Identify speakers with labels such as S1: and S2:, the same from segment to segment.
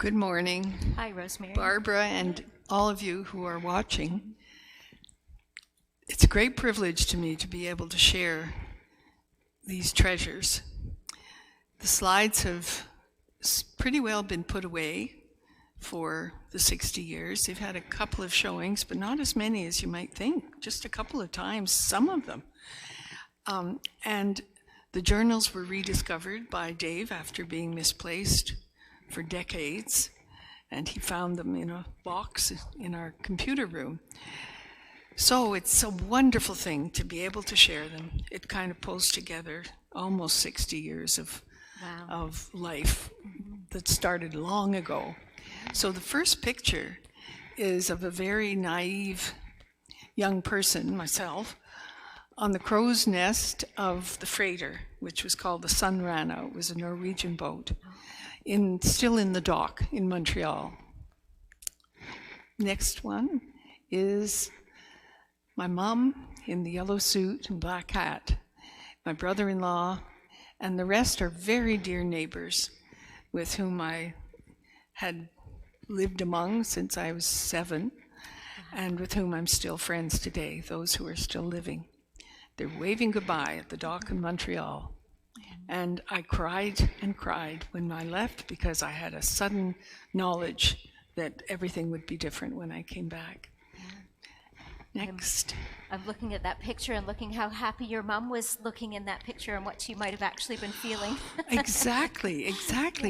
S1: Good morning,
S2: Hi, Rosemary.
S1: Barbara, and all of you who are watching. It's a great privilege to me to be able to share these treasures. The slides have pretty well been put away for the 60 years. They've had a couple of showings, but not as many as you might think, just a couple of times, some of them. And the journals were rediscovered by Dave after being misplaced for decades, and he found them in a box in our computer room. So it's a wonderful thing to be able to share them. It kind of pulls together almost 60 years of life that started long ago. So the first picture is of a very naive young person, myself, on the crow's nest of the freighter, which was called the Sunrana. It was a Norwegian boat, still in the dock in Montreal. Next one is my mom in the yellow suit and black hat, my brother-in-law, and the rest are very dear neighbors with whom I had lived among since I was 7, and with whom I'm still friends today, those who are still living. They're waving goodbye at the dock in Montreal. And I cried and cried when I left because I had a sudden knowledge that everything would be different when I came back. Next.
S2: I'm looking at that picture and looking how happy your mom was looking in that picture and what she might have actually been feeling.
S1: Exactly.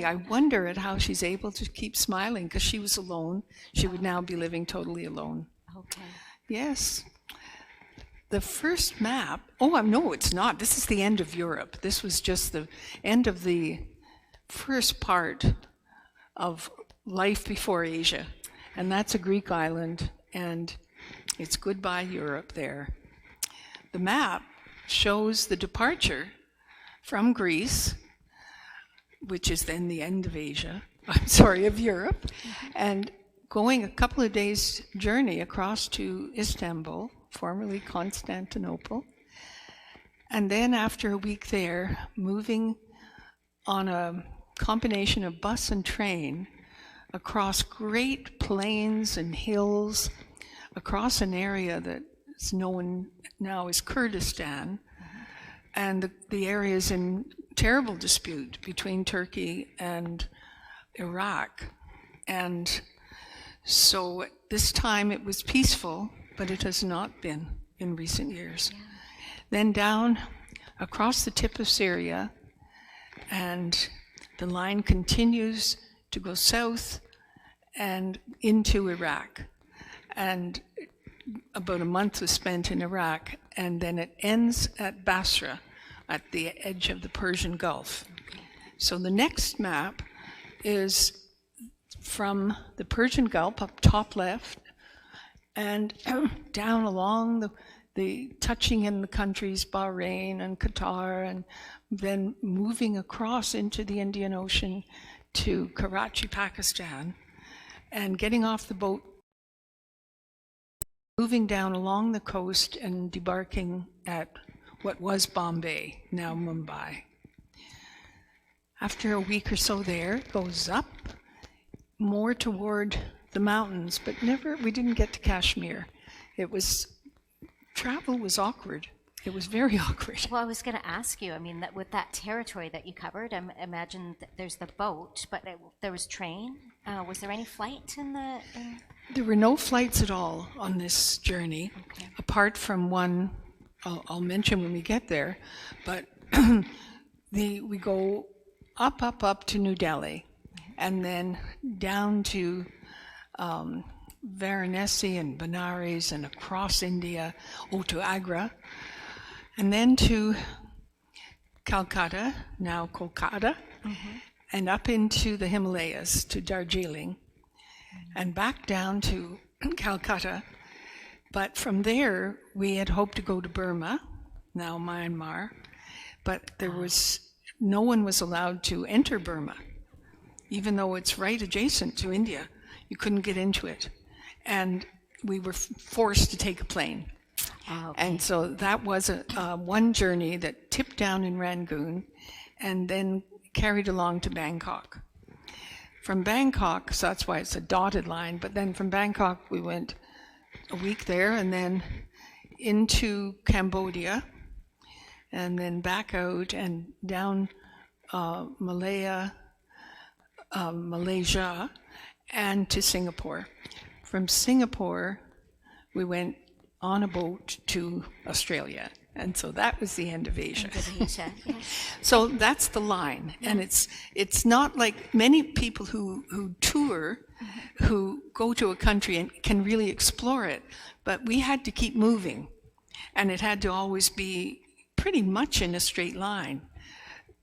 S1: I wonder at how she's able to keep smiling because she was alone. She would now be living totally alone.
S2: Okay.
S1: Yes. The first map, no, it's not. This is the end of Europe. This was just the end of the first part of life before Asia. And that's a Greek island, and it's goodbye Europe there. The map shows the departure from Greece, which is then the end of of Europe, and going a couple of days' journey across to Istanbul, formerly Constantinople, and then after a week there, moving on a combination of bus and train across great plains and hills, across an area that is known now as Kurdistan, and the area is in terrible dispute between Turkey and Iraq. And so this time it was peaceful, but it has not been in recent years. Yeah. Then down across the tip of Syria, and the line continues to go south and into Iraq. And about a month was spent in Iraq, and then it ends at Basra, at the edge of the Persian Gulf. Okay. So the next map is from the Persian Gulf, up top left, and down along the touching in the countries, Bahrain and Qatar, and then moving across into the Indian Ocean to Karachi, Pakistan, and getting off the boat, moving down along the coast and debarking at what was Bombay, now Mumbai. After a week or so there, it goes up more toward the mountains, but we didn't get to Kashmir. Travel was awkward. It was very awkward.
S2: Well, I was going to ask you, with that territory that you covered, I imagine that there's the boat, but there was train. Was there any flight
S1: There were no flights at all on this journey, okay, apart from one I'll mention when we get there, but we go up to New Delhi, and then down to Varanasi and Benares and across India, to Agra, and then to Calcutta, now Kolkata, and up into the Himalayas to Darjeeling, and back down to Calcutta. But from there, we had hoped to go to Burma, now Myanmar, but no one was allowed to enter Burma, even though it's right adjacent to India. You couldn't get into it. And we were forced to take a plane. Oh, okay. And so that was one journey that tipped down in Rangoon and then carried along to Bangkok. from Bangkok, so that's why it's a dotted line, but then from Bangkok we went a week there and then into Cambodia and then back out and down Malaysia and to Singapore. From Singapore we went on a boat to Australia. And so that was the end of Asia.
S2: Indonesia, yes.
S1: So that's the line. Yeah. And it's not like many people who tour, who go to a country and can really explore it. But we had to keep moving. And it had to always be pretty much in a straight line.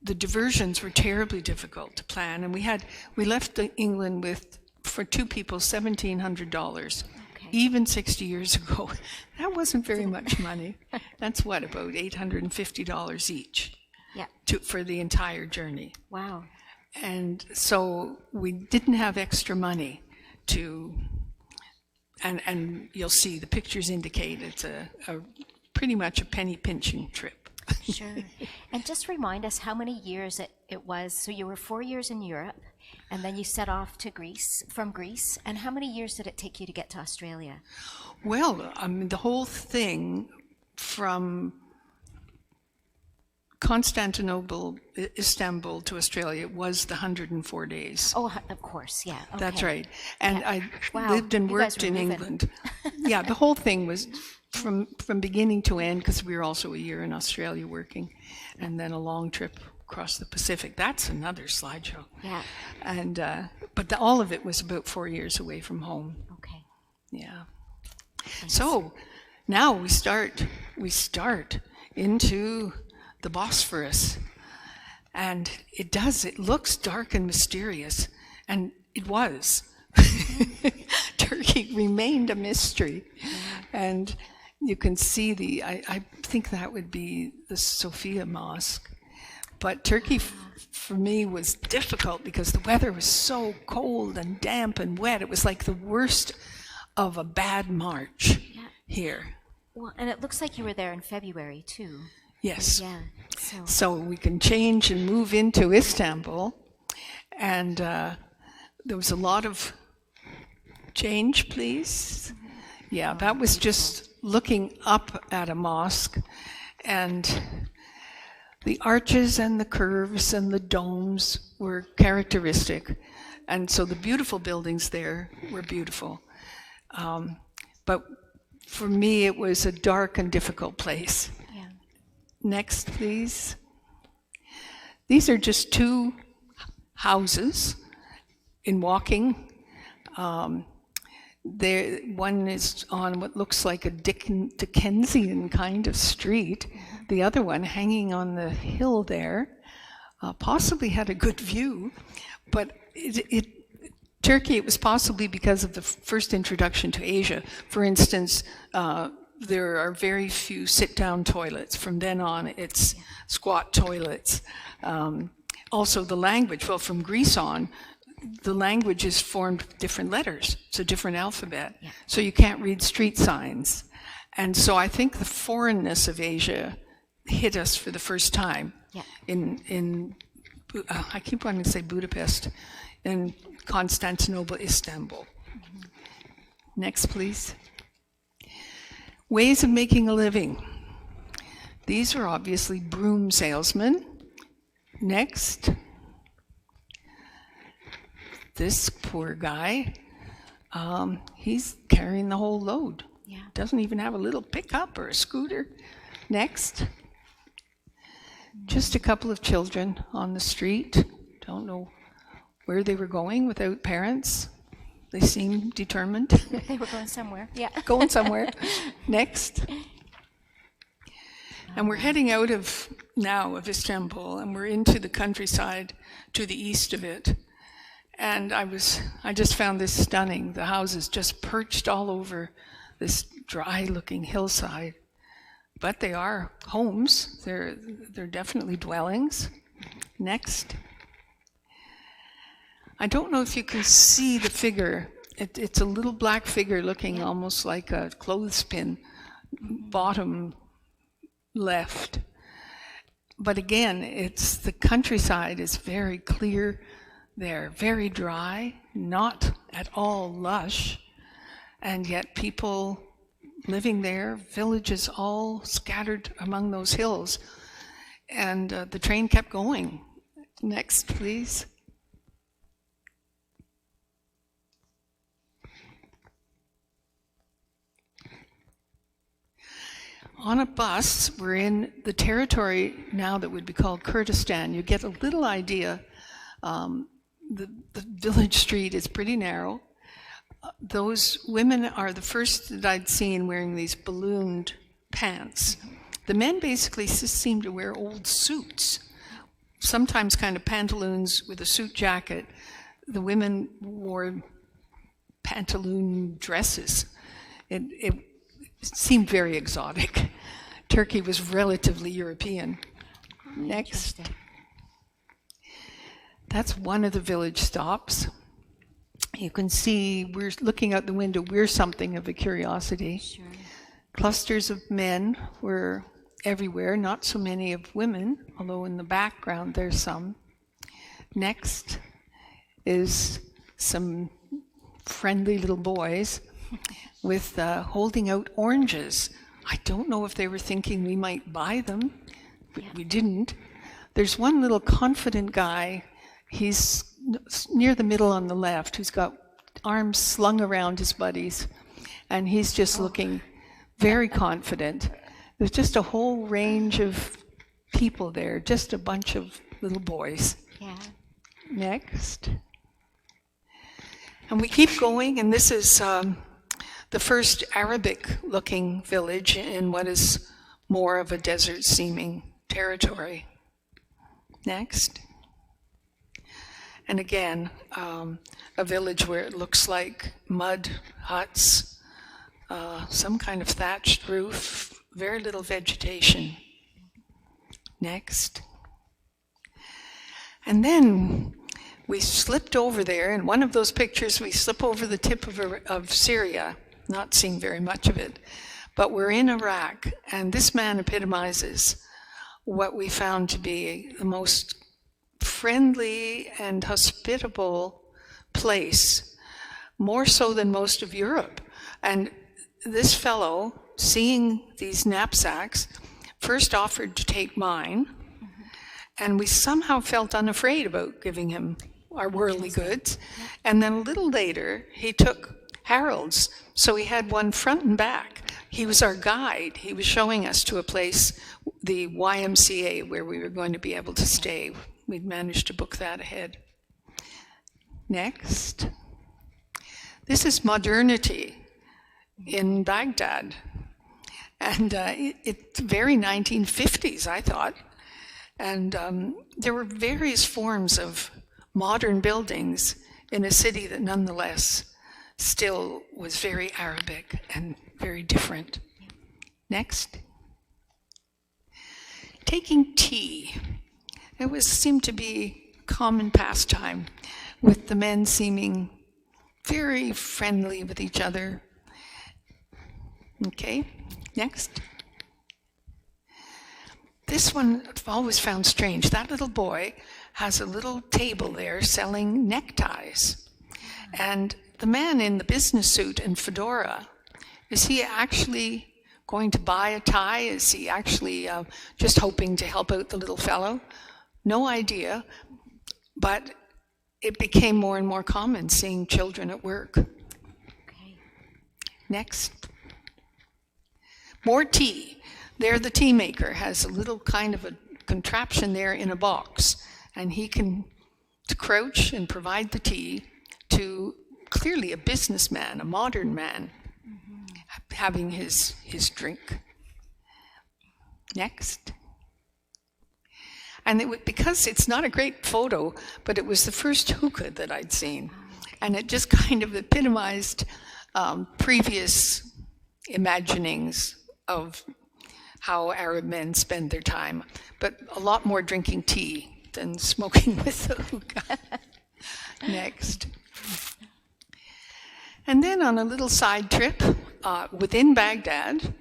S1: The diversions were terribly difficult to plan. And we left England with, for two people, $1,700. Even 60 years ago, that wasn't very much money. That's what, about $850 each for the entire journey.
S2: Wow.
S1: And so we didn't have extra money to, and you'll see the pictures indicate it's a pretty much a penny pinching trip.
S2: Sure. And just remind us how many years it was. So you were 4 years in Europe, and then you set off to from Greece. And how many years did it take you to get to Australia?
S1: Well, the whole thing from Constantinople, Istanbul to Australia was the 104 days.
S2: Oh, of course, yeah. Okay.
S1: That's right. And I lived and worked in England. Yeah, the whole thing was from beginning to end, because we were also a year in Australia working, and then a long trip across the Pacific. That's another slideshow.
S2: Yeah.
S1: And but all of it was about 4 years away from home.
S2: Okay.
S1: Yeah. Thanks. So now we start into the Bosphorus, and it looks dark and mysterious, and it was. Turkey remained a mystery. And you can see I think that would be the Sophia Mosque. But Turkey for me was difficult because the weather was so cold and damp and wet. It was like the worst of a bad March here.
S2: Well, and it looks like you were there in February too.
S1: Yes.
S2: Yeah.
S1: So we can change and move into Istanbul. And there was a lot of change, please. Yeah, that was just looking up at a mosque, and the arches and the curves and the domes were characteristic. And so the beautiful buildings there were beautiful. But for me, it was a dark and difficult place.
S2: Yeah. Next,
S1: please. These are just two houses in walking. One is on what looks like a Dickensian kind of street. The other one, hanging on the hill there, possibly had a good view. But Turkey, it was possibly because of the first introduction to Asia. For instance, there are very few sit-down toilets. From then on, it's squat toilets. Also, the language, well, from Greece on, the language is formed with different letters. It's a different alphabet. Yeah. So you can't read street signs. And so I think the foreignness of Asia hit us for the first time in I keep wanting to say Budapest, in Constantinople, Istanbul. Mm-hmm. Next, please. Ways of making a living. These are obviously broom salesmen. Next. This poor guy, he's carrying the whole load. Yeah. Doesn't even have a little pickup or a scooter. Next. Just a couple of children on the street. Don't know where they were going without parents. They seem determined.
S2: They were going somewhere. Yeah.
S1: Going somewhere. Next. And we're heading out of Istanbul, and we're into the countryside to the east of it. And I just found this stunning. The houses just perched all over this dry-looking hillside. But they are homes. They're definitely dwellings. Next. I don't know if you can see the figure. It's a little black figure looking almost like a clothespin, bottom left. But again, the countryside is very clear. there. Very dry, not at all lush, and yet people living there, villages all scattered among those hills. And the train kept going. Next, please. On a bus, we're in the territory now that would be called Kurdistan. You get a little idea. The village street is pretty narrow. Those women are the first that I'd seen wearing these ballooned pants. The men basically just seemed to wear old suits, sometimes kind of pantaloons with a suit jacket. The women wore pantaloon dresses. It seemed very exotic. Turkey was relatively European. Next. That's one of the village stops. You can see we're looking out the window. We're something of a curiosity.
S2: Sure.
S1: Clusters of men were everywhere, not so many of women, although in the background there's some. Next is some friendly little boys with holding out oranges. I don't know if they were thinking we might buy them, but we didn't. There's one little confident guy. He's near the middle on the left, who's got arms slung around his buddies, and he's just looking very confident. There's just a whole range of people there, just a bunch of little boys.
S2: Yeah.
S1: Next. And we keep going, and this is the first Arabic-looking village in what is more of a desert-seeming territory. Next. And again, a village where it looks like mud huts, some kind of thatched roof, very little vegetation. Next. And then we slipped over there. In one of those pictures, we slip over the tip of Syria, not seeing very much of it. But we're in Iraq, and this man epitomizes what we found to be the most friendly and hospitable place, more so than most of Europe. And this fellow, seeing these knapsacks, first offered to take mine, and we somehow felt unafraid about giving him our worldly goods. And then a little later, he took Harold's, so he had one front and back. He was our guide. He was showing us to a place, the YMCA, where we were going to be able to stay. We'd managed to book that ahead. Next. This is modernity in Baghdad. And it's very 1950s, I thought. And there were various forms of modern buildings in a city that nonetheless still was very Arabic and very different. Next. Taking tea. It seemed to be common pastime, with the men seeming very friendly with each other. Okay, next. This one I've always found strange. That little boy has a little table there selling neckties. And the man in the business suit and fedora, is he actually going to buy a tie? Is he actually just hoping to help out the little fellow? No idea, but it became more and more common seeing children at work.
S2: Okay.
S1: Next. More tea. There the tea maker has a little kind of a contraption there in a box, and he can crouch and provide the tea to clearly a businessman, a modern man, having his drink. Next. And because it's not a great photo, but it was the first hookah that I'd seen. And it just kind of epitomized previous imaginings of how Arab men spend their time, but a lot more drinking tea than smoking with the hookah. Next. And then on a little side trip within Baghdad,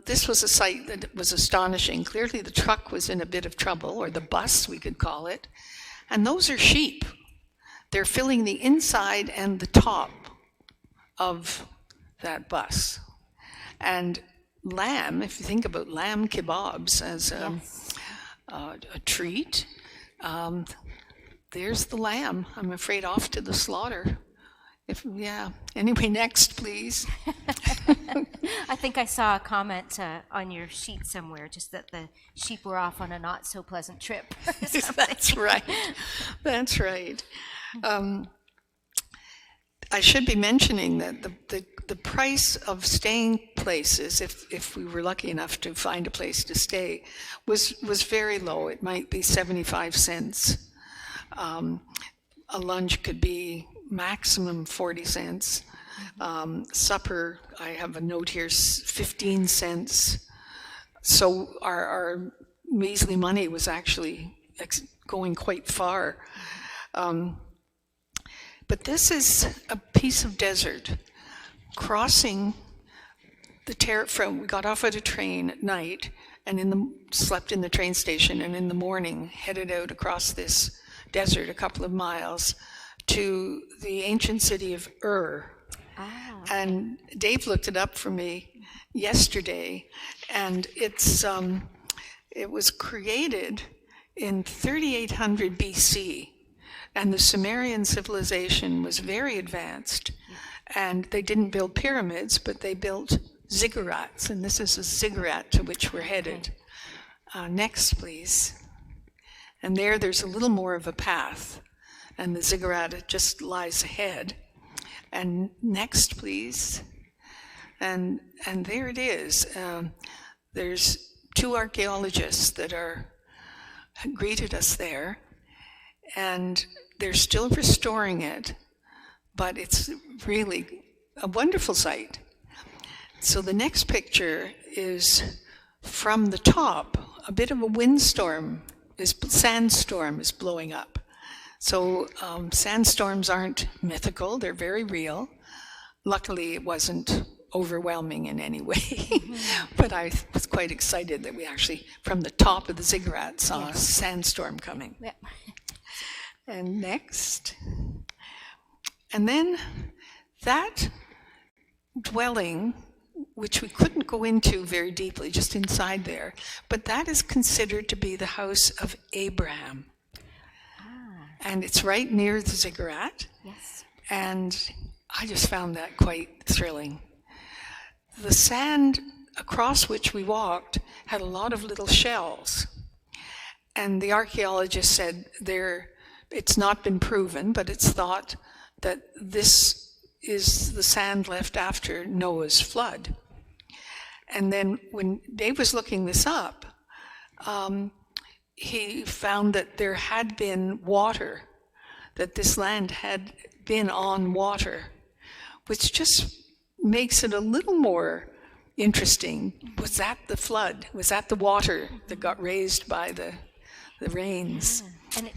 S1: this was a sight that was astonishing. Clearly the truck was in a bit of trouble, or the bus, we could call it. And those are sheep. They're filling the inside and the top of that bus. And lamb, if you think about lamb kebabs as a treat, there's the lamb, I'm afraid, off to the slaughter. Anyway, next, please.
S2: I think I saw a comment on your sheet somewhere, just that the sheep were off on a not so pleasant trip.
S1: That's right. That's right. I should be mentioning that the price of staying places, if we were lucky enough to find a place to stay, was very low. It might be 75 cents. A lunch could be maximum 40 cents. Supper, I have a note here, 15 cents. So our measly money was actually going quite far. But this is a piece of desert crossing we got off at a train at night and slept in the train station, and in the morning headed out across this desert a couple of miles to the ancient city of Ur. And Dave looked it up for me yesterday, and it was created in 3800 BC, and the Sumerian civilization was very advanced, and they didn't build pyramids, but they built ziggurats, and this is a ziggurat to which we're headed. Next, please. And there's a little more of a path, and the ziggurat just lies ahead. And next, please. And there it is. There's two archaeologists that greeted us there, and they're still restoring it, but it's really a wonderful sight. So the next picture is from the top. A bit of a sandstorm is blowing up. So sandstorms aren't mythical, they're very real. Luckily, it wasn't overwhelming in any way, but I was quite excited that we actually, from the top of the ziggurat, saw a sandstorm coming.
S2: Yeah.
S1: And next. And then that dwelling, which we couldn't go into very deeply, just inside there, but that is considered to be the house of Abraham. And it's right near the ziggurat.
S2: Yes.
S1: And I just found that quite thrilling. The sand across which we walked had a lot of little shells. And the archaeologist said it's not been proven, but it's thought that this is the sand left after Noah's flood. And then when Dave was looking this up, he found that there had been water, that this land had been on water, which just makes it a little more interesting. Was that the flood? Was that the water that got raised by the rains?
S2: Yeah.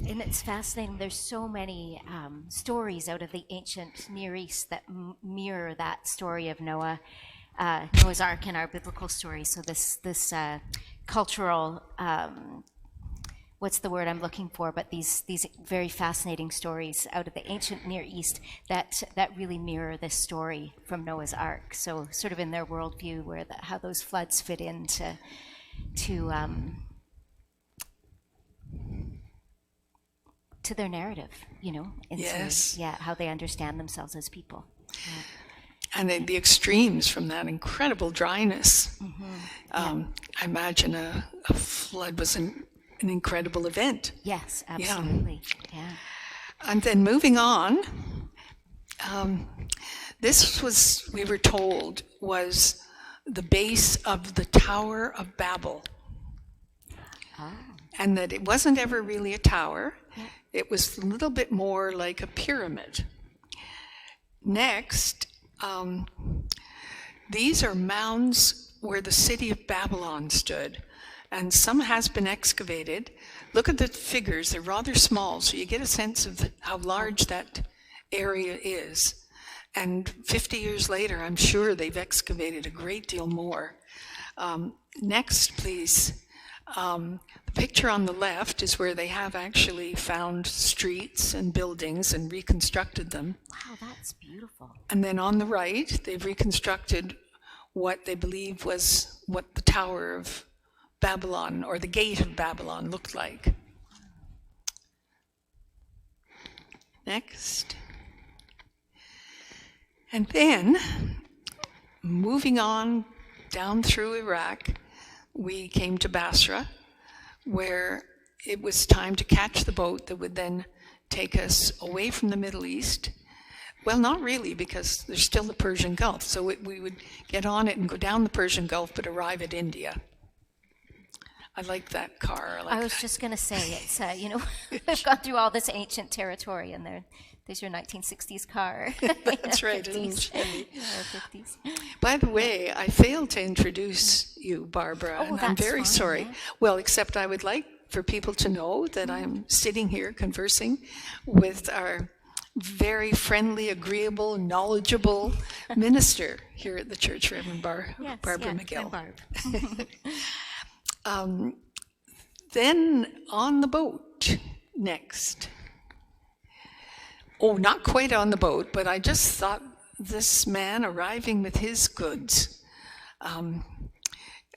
S2: And it's fascinating. There's so many stories out of the ancient Near East that mirror that story of Noah's Ark in our biblical story. So this cultural, what's the word I'm looking for? But these very fascinating stories out of the ancient Near East that really mirror this story from Noah's Ark. So sort of in their worldview, how those floods fit into to their narrative,
S1: Yes.
S2: How they understand themselves as people. Yeah.
S1: And the extremes from that incredible dryness. I imagine a flood was an incredible event.
S2: Yes, absolutely. Yeah.
S1: And then moving on, this was, we were told, was the base of the Tower of Babel.
S2: Oh.
S1: And that it wasn't ever really a tower. Yeah. It was a little bit more like a pyramid. Next, these are mounds where the city of Babylon stood, and some has been excavated. Look at the figures, they're rather small, so you get a sense of how large that area is. And 50 years later, I'm sure they've excavated a great deal more. Next, please. The picture on the left is where they have actually found streets and buildings and reconstructed them.
S2: Wow, that's beautiful.
S1: And then on the right, they've reconstructed what they believe was what the Tower of Babylon or the Gate of Babylon looked like. Next. And then, moving on down through Iraq, we came to Basra, where it was time to catch the boat that would then take us away from the Middle East. Well, not really, because there's still the Persian Gulf. So we would get on it and go down the Persian Gulf, but arrive at India. I like that car.
S2: I was just going to say, it's, we've gone through all this ancient territory, and there's your 1960s car.
S1: That's right, isn't it?
S2: 50s.
S1: By the way, I failed to introduce you, Barbara, and I'm
S2: that's
S1: very
S2: fine,
S1: sorry.
S2: yeah.
S1: Well, except I would like for people to know that I'm sitting here conversing with our very friendly, agreeable, knowledgeable minister here at the church, Reverend Barbara McGill.
S2: Barb.
S1: Then on the boat, next. Oh, not quite on the boat, but I just thought this man arriving with his goods,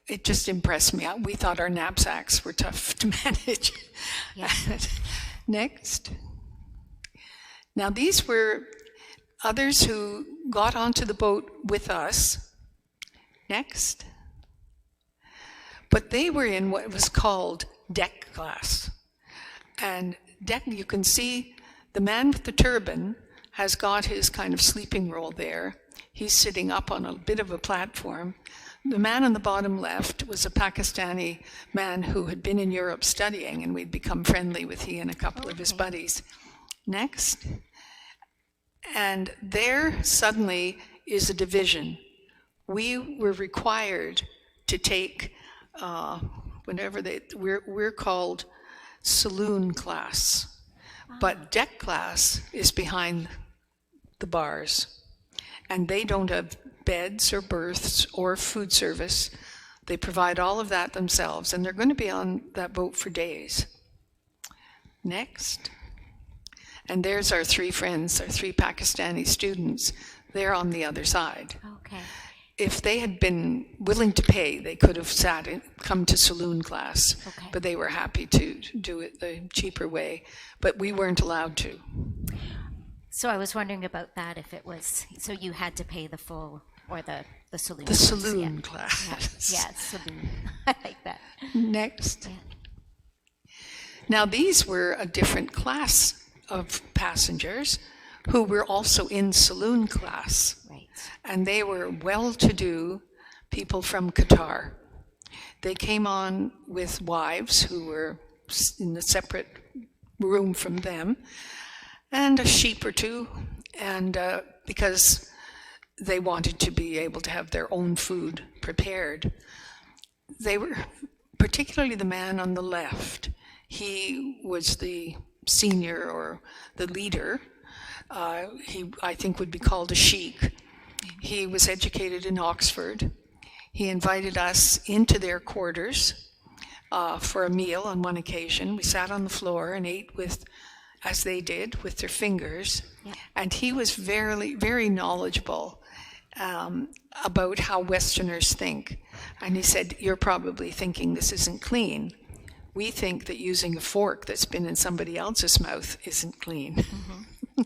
S1: it just impressed me. We thought our knapsacks were tough to manage.
S2: Yeah.
S1: Next. Now, these were others who got onto the boat with us. Next. But they were in what was called deck class. And deck, you can see the man with the turban has got his kind of sleeping roll there. He's sitting up on a bit of a platform. The man on the bottom left was a Pakistani man who had been in Europe studying, and we'd become friendly with he and a couple of his buddies. Next. And there suddenly is a division. We were required to take we're called saloon class, but deck class is behind the bars, and they don't have beds or berths or food service. They provide all of that themselves, and they're going to be on that boat for days. Next. And there's our three friends, our three Pakistani students. They're on the other side.
S2: Okay.
S1: If they had been willing to pay, they could have come to saloon class,
S2: Okay.
S1: but they were happy to do it the cheaper way, but we weren't allowed to.
S2: So I was wondering about that, if it was, so you had to pay the full, or the saloon
S1: The
S2: class,
S1: saloon
S2: yeah.
S1: class.
S2: Yeah, saloon. I like that.
S1: Next.
S2: Yeah.
S1: Now these were a different class of passengers who were also in saloon class.
S2: Right.
S1: And they were well-to-do people from Qatar. They came on with wives who were in a separate room from them, and a sheep or two, and because they wanted to be able to have their own food prepared. They were, particularly the man on the left, he was the senior or the leader. He, I think, would be called a sheikh. He was educated in Oxford. He invited us into their quarters for a meal on one occasion. We sat on the floor and ate with, as they did, with their fingers.
S2: Yeah.
S1: And he was very, very knowledgeable about how Westerners think. And he said, "You're probably thinking this isn't clean. We think that using a fork that's been in somebody else's mouth isn't clean." Mm-hmm.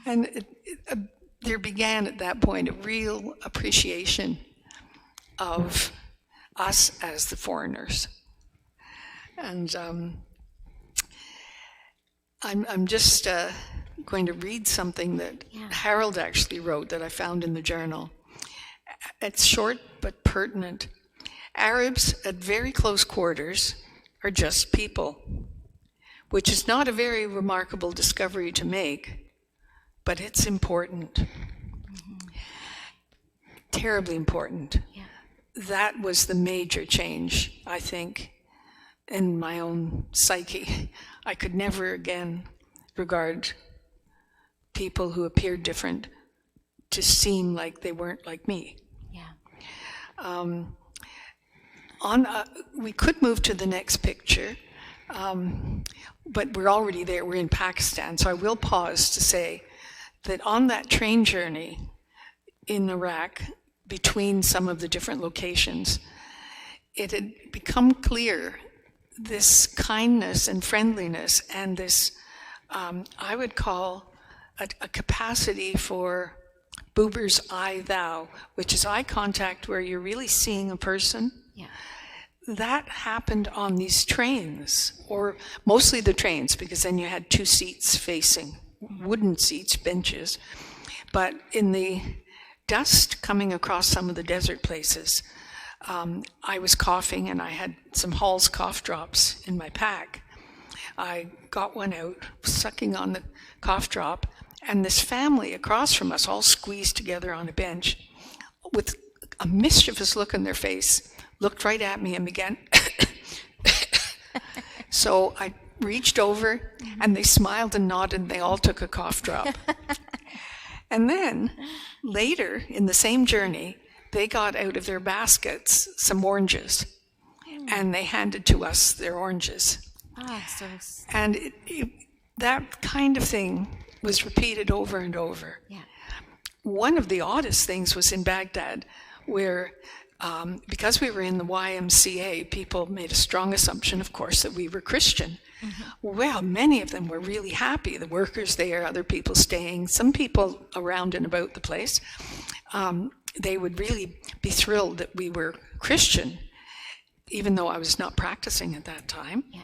S1: And there began at that point a real appreciation of us as the foreigners. And I'm just going to read something that Harold actually wrote that I found in the journal. It's short but pertinent. Arabs at very close quarters are just people, which is not a very remarkable discovery to make, but it's important. Mm-hmm. Terribly important.
S2: Yeah.
S1: That was the major change, I think, in my own psyche. I could never again regard people who appeared different to seem like they weren't like me.
S2: Yeah.
S1: we could move to the next picture, but we're already there. We're in Pakistan, so I will pause to say that on that train journey in Iraq, between some of the different locations, it had become clear this kindness and friendliness and this, I would call a capacity for Buber's I thou, which is eye contact where you're really seeing a person.
S2: Yeah.
S1: That happened on these trains, or mostly the trains, because then you had two seats facing, wooden seats, benches. But in the dust coming across some of the desert places, I was coughing and I had some Hall's cough drops in my pack. I got one out, sucking on the cough drop, and this family across from us all squeezed together on a bench with a mischievous look on their face, looked right at me and began. So I reached over and they smiled and nodded and they all took a cough drop. And then later in the same journey, they got out of their baskets some oranges and they handed to us their oranges. And that kind of thing was repeated over and over.
S2: Yeah.
S1: One of the oddest things was in Baghdad, where because we were in the YMCA, people made a strong assumption, of course, that we were Christian. Mm-hmm. Well, many of them were really happy. The workers there, other people staying, some people around and about the place. They would really be thrilled that we were Christian, even though I was not practicing at that time. Yeah.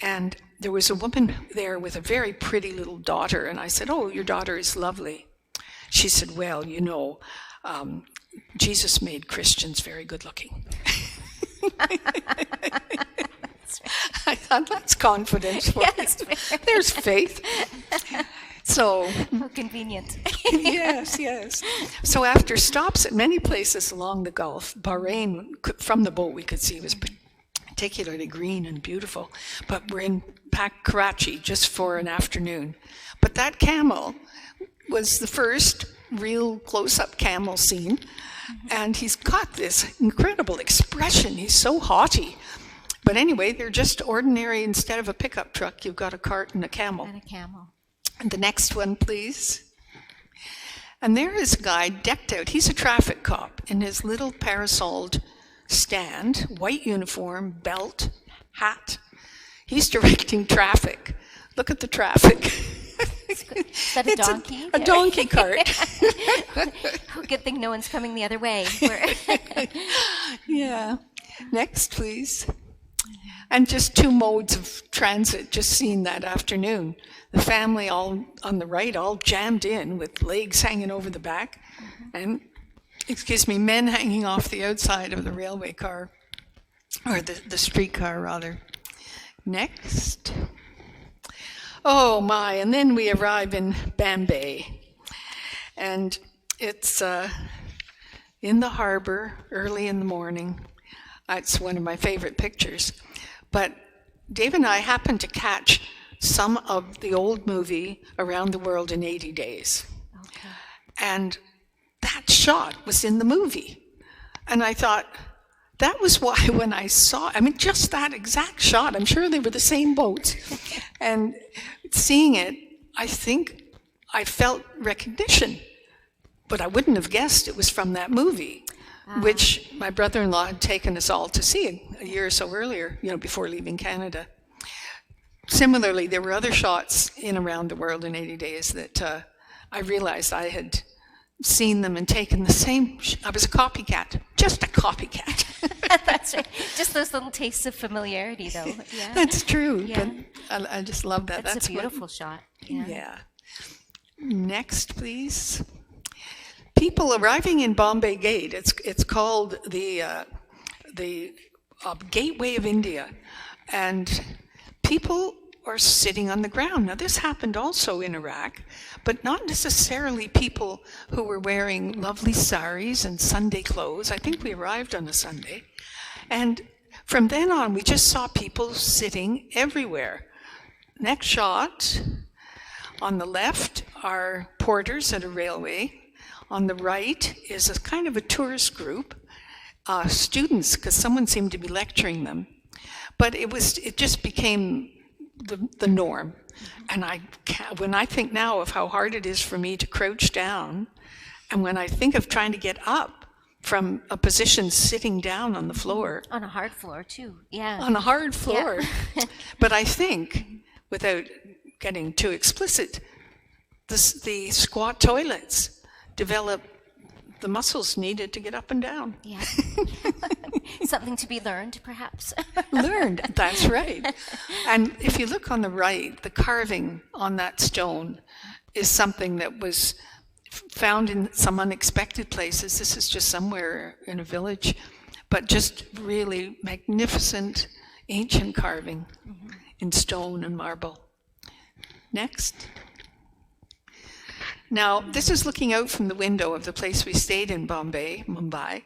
S1: And there was a woman there with a very pretty little daughter, and I said, "Oh, your daughter is lovely." She said, "Well, you know, Jesus made Christians very good looking." I thought, that's confidence for you. There's faith. So
S2: how convenient.
S1: Yes. So after stops at many places along the Gulf, Bahrain, from the boat we could see was particularly green and beautiful. But we're in Karachi just for an afternoon. But that camel was the first real close-up camel scene. And he's got this incredible expression. He's so haughty. But anyway, they're just ordinary. Instead of a pickup truck, you've got a cart and a camel.
S2: And a camel.
S1: And the next one, please. And there is a guy decked out. He's a traffic cop in his little parasoled stand, white uniform, belt, hat. He's directing traffic. Look at the traffic.
S2: Is that a donkey?
S1: A donkey cart.
S2: Good thing no one's coming the other way.
S1: Yeah. Next, please. And just two modes of transit just seen that afternoon. The family all on the right, all jammed in with legs hanging over the back. And, men hanging off the outside of the railway car, or the streetcar rather. Next. Oh my, and then we arrive in Bombay. And it's in the harbor, early in the morning. It's one of my favorite pictures. But Dave and I happened to catch some of the old movie Around the World in 80 Days. Okay. And that shot was in the movie. And I thought, that was why when I saw, just that exact shot, I'm sure they were the same boats. And seeing it, I think I felt recognition. But I wouldn't have guessed it was from that movie, which my brother-in-law had taken us all to see a year or so earlier, before leaving Canada. Similarly, there were other shots in Around the World in 80 Days that I realized I had seen them and taken the same. I was a copycat, just a copycat.
S2: That's right. Just those little tastes of familiarity, though. Yeah.
S1: That's true.
S2: Yeah.
S1: But I just love that.
S2: That's a beautiful shot.
S1: Yeah. Next, please. People arriving in Bombay Gate. It's called the Gateway of India, and people are sitting on the ground. Now, this happened also in Iraq, but not necessarily people who were wearing lovely saris and Sunday clothes. I think we arrived on a Sunday. And from then on, we just saw people sitting everywhere. Next shot. On the left are porters at a railway. On the right is a kind of a tourist group. students, because someone seemed to be lecturing them. But it just became the norm. And when I think now of how hard it is for me to crouch down, and when I think of trying to get up from a position sitting down on the floor.
S2: On a hard floor, too. Yeah.
S1: On a hard floor.
S2: Yeah.
S1: But I think, without getting too explicit, the squat toilets develop the muscles needed to get up and down.
S2: Yeah. Something to be learned, perhaps.
S1: Learned, that's right. And if you look on the right, the carving on that stone is something that was found in some unexpected places. This is just somewhere in a village, but just really magnificent ancient carving in stone and marble. Next. Now, this is looking out from the window of the place we stayed in Mumbai.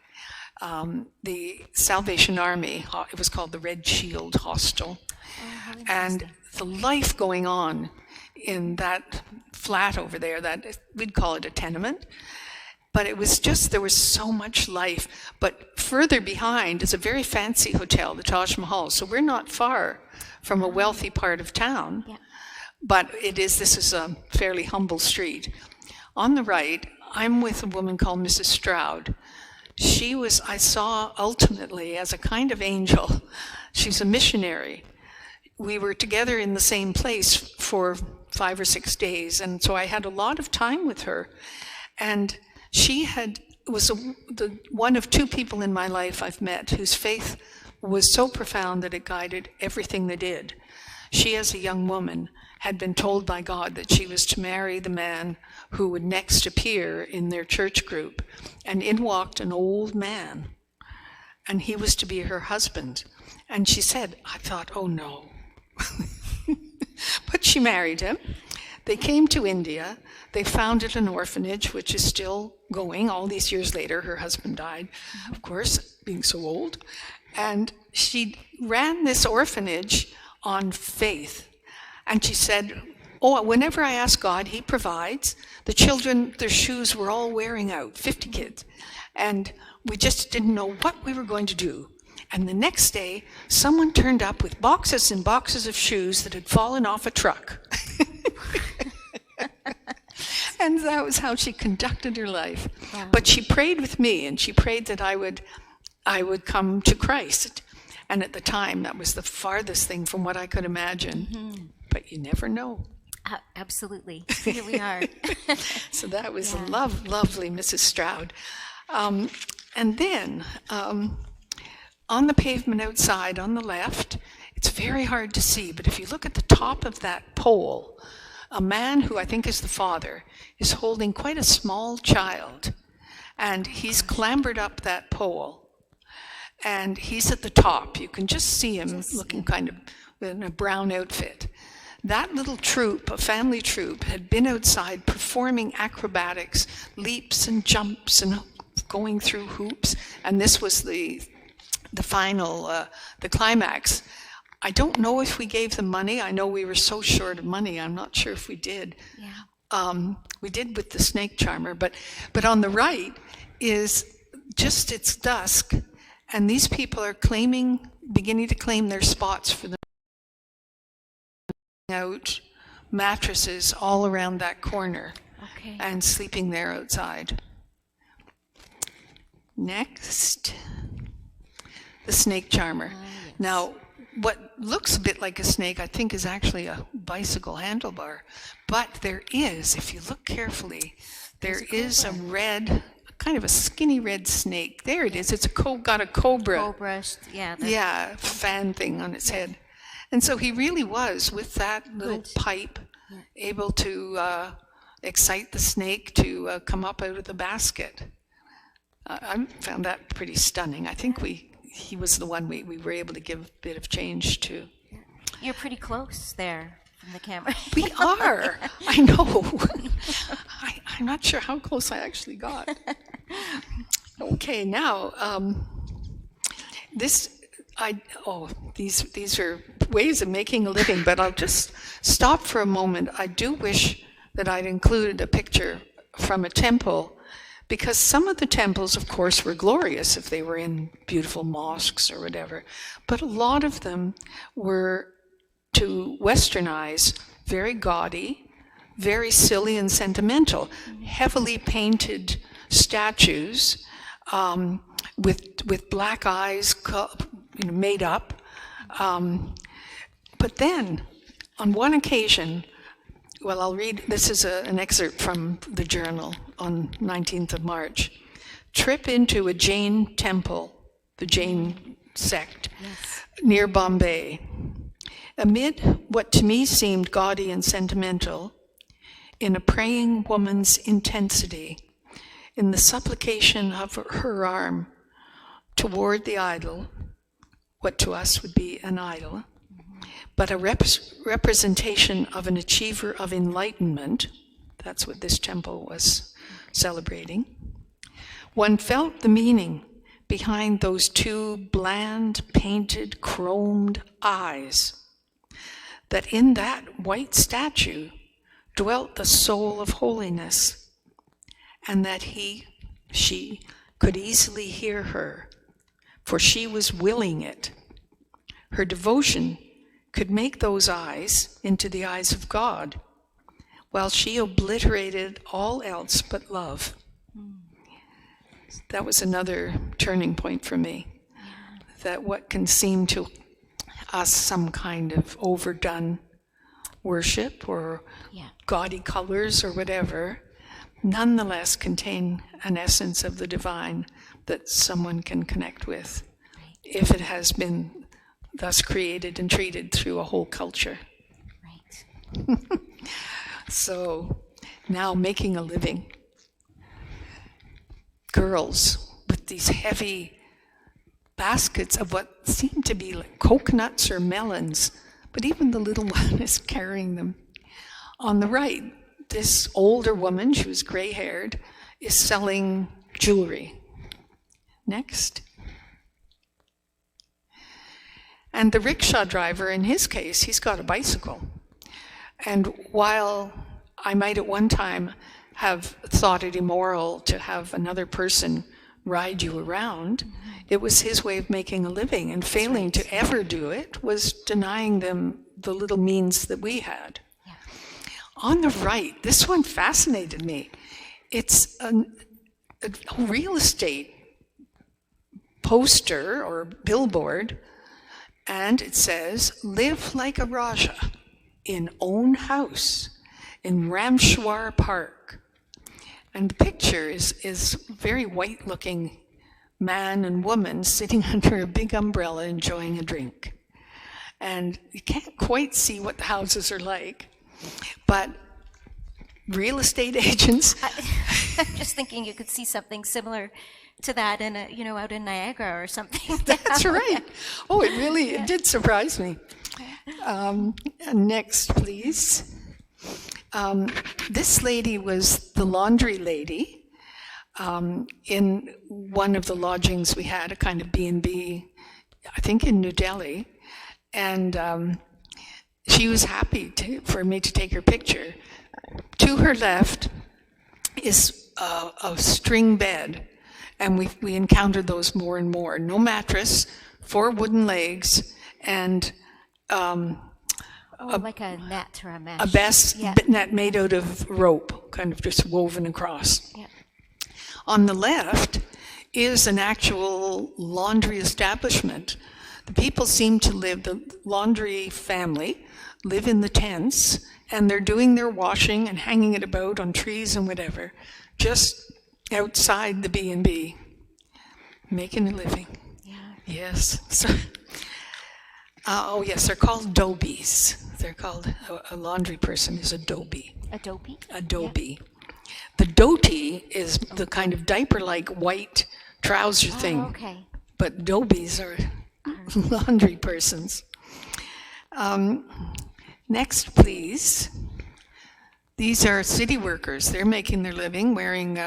S1: The Salvation Army, it was called the Red Shield Hostel. And the life going on in that flat over there, that we'd call it a tenement, but it was just, there was so much life. But further behind is a very fancy hotel, the Taj Mahal. So we're not far from a wealthy part of town, but this is a fairly humble street. On the right, I'm with a woman called Mrs. Stroud. I saw ultimately as a kind of angel. She's a missionary. We were together in the same place for 5 or 6 days, and so I had a lot of time with her. And she was one of 2 people in my life I've met whose faith was so profound that it guided everything they did. She, as a young woman, had been told by God that she was to marry the man who would next appear in their church group. And in walked an old man, and he was to be her husband. And she said, I thought, oh no. But she married him. They came to India. They founded an orphanage, which is still going. All these years later, her husband died, of course, being so old. And she ran this orphanage on faith. And she said, whenever I ask God, he provides. The children, their shoes were all wearing out, 50 kids. And we just didn't know what we were going to do. And the next day, someone turned up with boxes and boxes of shoes that had fallen off a truck. And that was how she conducted her life. Wow. But she prayed with me, and she prayed that I would come to Christ. And at the time, that was the farthest thing from what I could imagine. Mm-hmm. But you never know.
S2: Absolutely. Here we are.
S1: So that was lovely Mrs. Stroud. And then on the pavement outside on the left, it's very hard to see, but if you look at the top of that pole, a man who I think is the father is holding quite a small child, and he's clambered up that pole, and he's at the top. You can just see him looking kind of in a brown outfit. That little troop, a family troop, had been outside performing acrobatics, leaps and jumps and going through hoops, and this was the final, the climax. I don't know if we gave them money. I know we were so short of money. I'm not sure if we did. Yeah. We did with the snake charmer, but on the right is just, it's dusk, and these people are beginning to claim their spots for the out mattresses all around that corner, and sleeping there outside. Next, the snake charmer. Yes. Now, what looks a bit like a snake, I think, is actually a bicycle handlebar. But there is, if you look carefully, there is a red, kind of a skinny red snake. There it is. It's got a cobra. Fan thing on its head. And so he really was, with that little pipe, able to excite the snake to come up out of the basket. I found that pretty stunning. I think he was the one we were able to give a bit of change to.
S2: You're pretty close there from the camera.
S1: We are. I know. I'm not sure how close I actually got. Okay, now these are ways of making a living, but I'll just stop for a moment. I do wish that I'd included a picture from a temple, Because some of the temples, of course, were glorious if they were in beautiful mosques or whatever, but a lot of them were, to Westernize, very gaudy, very silly and sentimental, heavily painted statues with black eyes made up. But then, on one occasion, well, I'll read, this is an excerpt from the journal on 19th of March. Trip into a Jain temple, the Jain sect, near Bombay. Amid what to me seemed gaudy and sentimental, in a praying woman's intensity, in the supplication of her arm toward the idol, what to us would be an idol, but a representation of an achiever of enlightenment, that's what this temple was celebrating, one felt the meaning behind those two bland, painted, chromed eyes, that in that white statue dwelt the soul of holiness, and that she could easily hear her, for she was willing it. Her devotion could make those eyes into the eyes of God, while she obliterated all else but love. That was another turning point for me, that what can seem to us some kind of overdone worship or gaudy colors or whatever, nonetheless contain an essence of the divine that someone can connect with, if it has been thus created and treated through a whole culture.
S2: Right.
S1: So now making a living. Girls with these heavy baskets of what seem to be like coconuts or melons, but even the little one is carrying them. On the right, this older woman, she was gray-haired, is selling jewelry. Next. And the rickshaw driver, in his case, he's got a bicycle. And while I might at one time have thought it immoral to have another person ride you around, it was his way of making a living, and failing to ever do it was denying them the little means that we had. Yeah. On the right, this one fascinated me. It's a real estate poster or billboard, and it says, "Live like a Raja in own house in Ramshwar Park." And the picture is very white-looking man and woman sitting under a big umbrella enjoying a drink. And you can't quite see what the houses are like, but real estate agents...
S2: I'm just thinking you could see something similar to that in out in Niagara or something.
S1: That's right. Oh, it did surprise me. Next, please. This lady was the laundry lady in one of the lodgings we had, a kind of B&B, I think in New Delhi, and she was happy for me to take her picture. To her left is a string bed, and we encountered those more and more. No mattress, 4 wooden legs, and
S2: like a net or a mesh.
S1: A net made out of rope, kind of just woven across. Yeah. On the left is an actual laundry establishment. The people seem to live, the laundry family, live in the tents, and they're doing their washing and hanging it about on trees and whatever, just outside the B&B, making a living. Yeah. Yes. So, yes, they're called dobies. They're called, a laundry person is a dobi.
S2: Adobe?
S1: Adobe. Yeah. The dhoti is the kind of diaper-like white trouser thing.
S2: Okay.
S1: But dobies are laundry persons. Next, please. These are city workers. They're making their living wearing,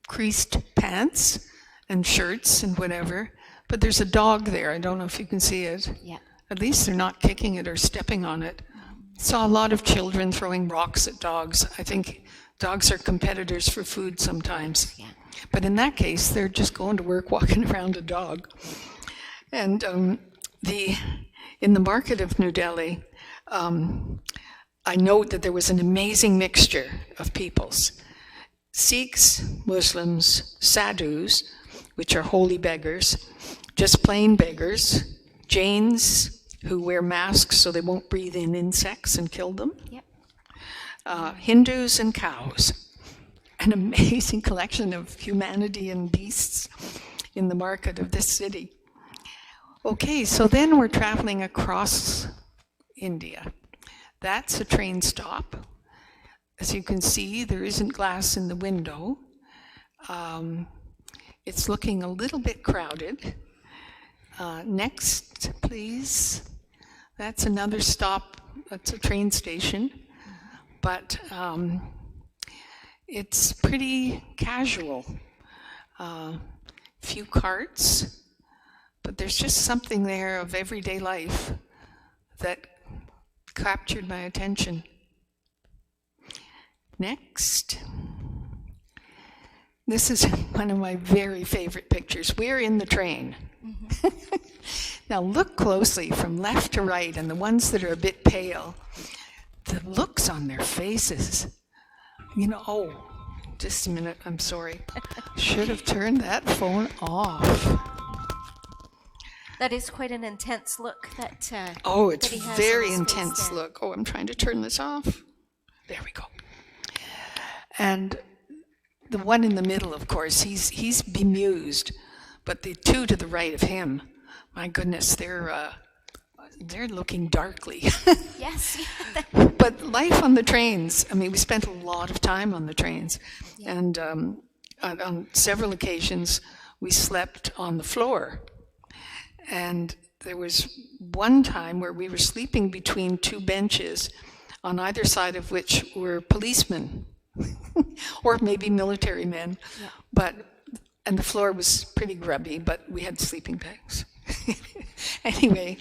S1: creased pants and shirts and whatever. But there's a dog there. I don't know if you can see it.
S2: Yeah.
S1: At least they're not kicking it or stepping on it. Saw a lot of children throwing rocks at dogs. I think dogs are competitors for food sometimes.
S2: Yeah.
S1: But in that case, they're just going to work walking around a dog. And in the market of New Delhi, I note that there was an amazing mixture of peoples. Sikhs, Muslims, sadhus, which are holy beggars, just plain beggars, Jains, who wear masks so they won't breathe in insects and kill them,
S2: Yep.
S1: Hindus and cows. An amazing collection of humanity and beasts in the market of this city. Okay, so then we're traveling across India. That's a train stop. As you can see, there isn't glass in the window. It's looking a little bit crowded. Next, please. That's another stop. That's a train station. But it's pretty casual. Few carts, but there's just something there of everyday life that captured my attention. Next. This is one of my very favorite pictures. We're in the train. Mm-hmm. Now look closely from left to right, and the ones that are a bit pale, the looks on their faces. Just a minute, I'm sorry. Should have turned that phone off.
S2: That is quite an intense look that
S1: It's
S2: that he has
S1: very
S2: on his face
S1: intense
S2: there.
S1: look. I'm trying to turn this off. There we go. And the one in the middle, of course, he's bemused, but the two to the right of him, my goodness, they're looking darkly.
S2: Yes.
S1: But life on the trains, we spent a lot of time on the trains.
S2: Yeah.
S1: And on several occasions, we slept on the floor. And there was one time where we were sleeping between two benches, on either side of which were policemen, or maybe military men. Yeah. And the floor was pretty grubby, but we had sleeping bags. Anyway,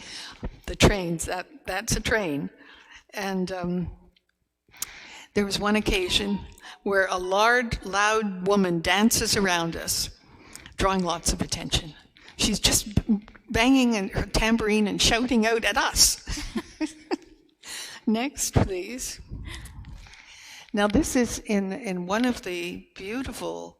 S1: the trains, that's a train. And there was one occasion where a loud woman dances around us, drawing lots of attention. She's just banging her tambourine and shouting out at us. Next, please. Now this is in one of the beautiful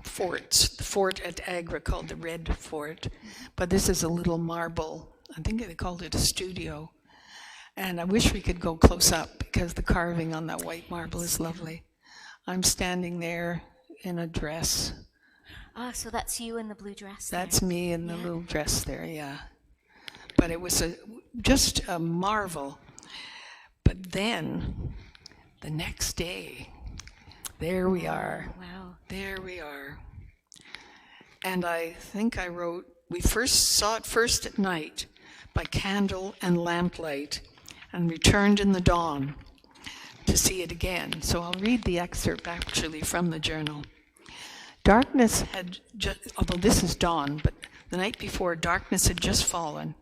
S1: forts, the fort at Agra called the Red Fort, but this is a little marble. I think they called it a studio. And I wish we could go close up because the carving on that white marble is lovely. I'm standing there in a dress.
S2: So that's you in the blue dress.
S1: That's me in the little dress there, yeah. But it was just a marvel. But then, the next day, there we are.
S2: Wow.
S1: There we are. And I think I wrote, we saw it first at night by candle and lamplight, and returned in the dawn to see it again. So I'll read the excerpt actually from the journal. Darkness had although this is dawn, but the night before, darkness had just fallen.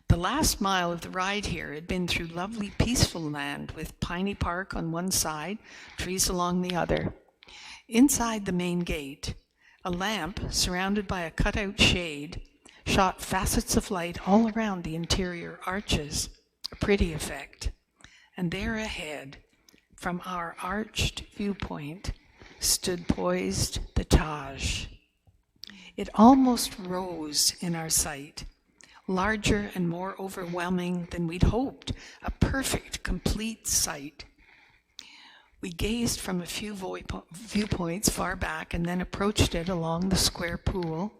S1: The last mile of the ride here had been through lovely peaceful land with Piney Park on one side, trees along the other. Inside the main gate, a lamp surrounded by a cutout shade shot facets of light all around the interior arches. A pretty effect. And there ahead, from our arched viewpoint, stood poised the Taj. It almost rose in our sight, larger and more overwhelming than we'd hoped, a perfect, complete sight. We gazed from a few viewpoints far back and then approached it along the square pool,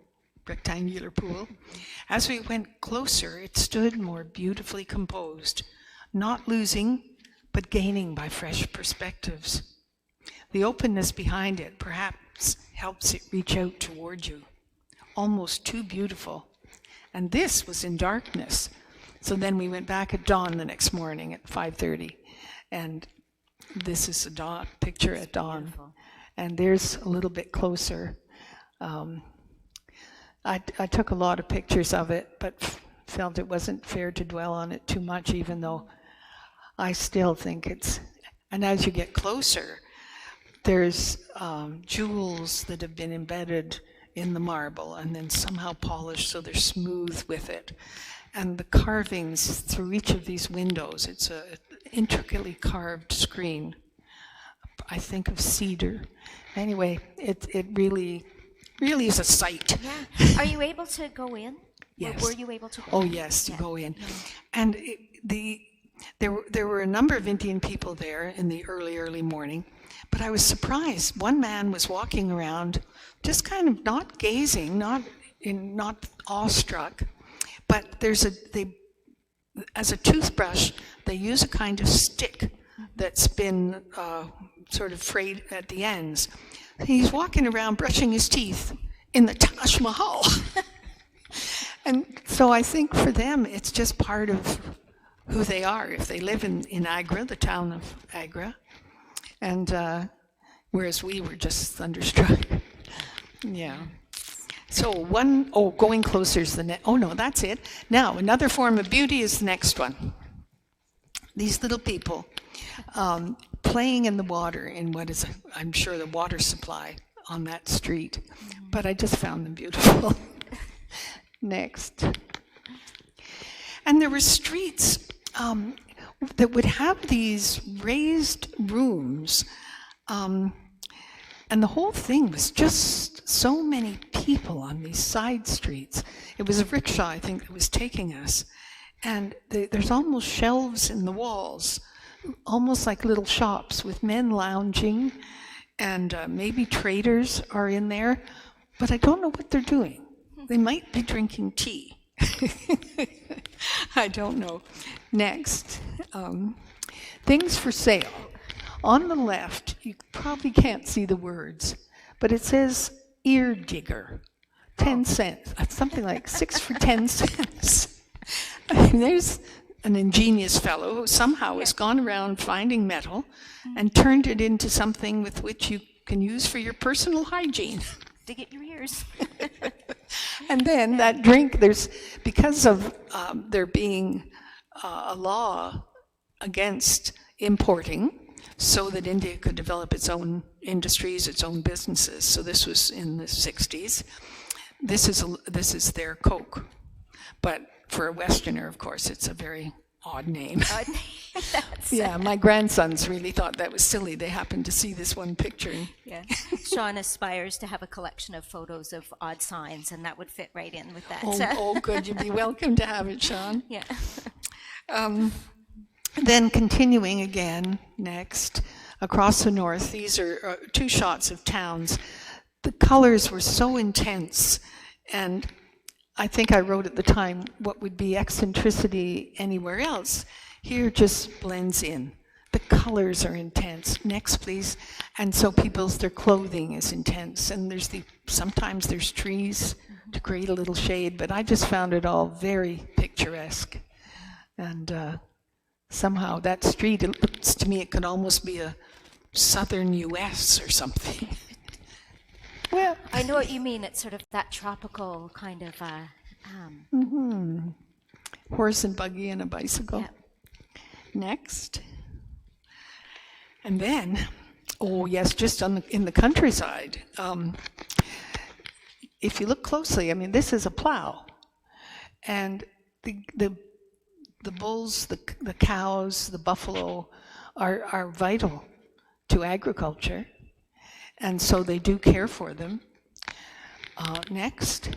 S1: rectangular pool. As we went closer, it stood more beautifully composed, not losing, but gaining by fresh perspectives. The openness behind it perhaps helps it reach out toward you, almost too beautiful. And this was in darkness. So then we went back at dawn the next morning at 5:30, and this is a picture at dawn. Beautiful. And there's a little bit closer. I took a lot of pictures of it, but felt it wasn't fair to dwell on it too much, even though I still think and as you get closer, there's jewels that have been embedded in the marble and then somehow polished so they're smooth with it. And the carvings through each of these windows, it's an intricately carved screen, I think of cedar. Anyway, it really is a sight.
S2: Yeah. Are you able to go in?
S1: Yes.
S2: Were you able to go
S1: Oh,
S2: in?
S1: yes, to
S2: Yeah.
S1: go in. And there were a number of Indian people there in the early morning, but I was surprised. One man was walking around, just kind of not gazing, not awestruck, but as a toothbrush, they use a kind of stick that's been sort of frayed at the ends. He's walking around brushing his teeth in the Taj Mahal. And so I think for them, it's just part of who they are. If they live in Agra, the town of Agra, and whereas we were just thunderstruck. Yeah. So going closer is the next. Oh no, that's it. Now, another form of beauty is the next one. These little people playing in the water in what is, I'm sure, the water supply on that street. But I just found them beautiful. Next. And there were streets that would have these raised rooms, and the whole thing was just so many people on these side streets. It was a rickshaw, I think, that was taking us. And there's almost shelves in the walls, almost like little shops with men lounging, and maybe traders are in there, but I don't know what they're doing. They might be drinking tea. I don't know. Next, things for sale. On the left, you probably can't see the words, but it says ear digger, 10 cents, something like 6 for 10 cents. I mean, there's an ingenious fellow who somehow has gone around finding metal and turned it into something with which you can use for your personal hygiene.
S2: To get your ears.
S1: And then that drink, because of there being a law against importing so that India could develop its own industries, its own businesses. So this was in the 60s. This is their Coke. But for a Westerner, of course, it's a very odd name. Yeah, my grandsons really thought that was silly. They happened to see this one picture.
S2: Yeah. Sean aspires to have a collection of photos of odd signs, and that would fit right in with that.
S1: Oh, good. You'd be welcome to have it, Sean.
S2: Yeah.
S1: Then continuing again, next, across the north, these are 2 shots of towns. The colors were so intense, and I think I wrote at the time what would be eccentricity anywhere else. Here just blends in. The colors are intense. Next, please. And so their clothing is intense. And sometimes there's trees to create a little shade, but I just found it all very picturesque. And somehow that street, it looks to me, it could almost be a southern U.S. or something. Well,
S2: I know what you mean. It's sort of that tropical kind of.
S1: Horse and buggy and a bicycle.
S2: Yeah.
S1: Next. And then, oh yes, just in the countryside. If you look closely, I mean, this is a plow, and the bulls, the cows, the buffalo are vital to agriculture. And so they do care for them. Next.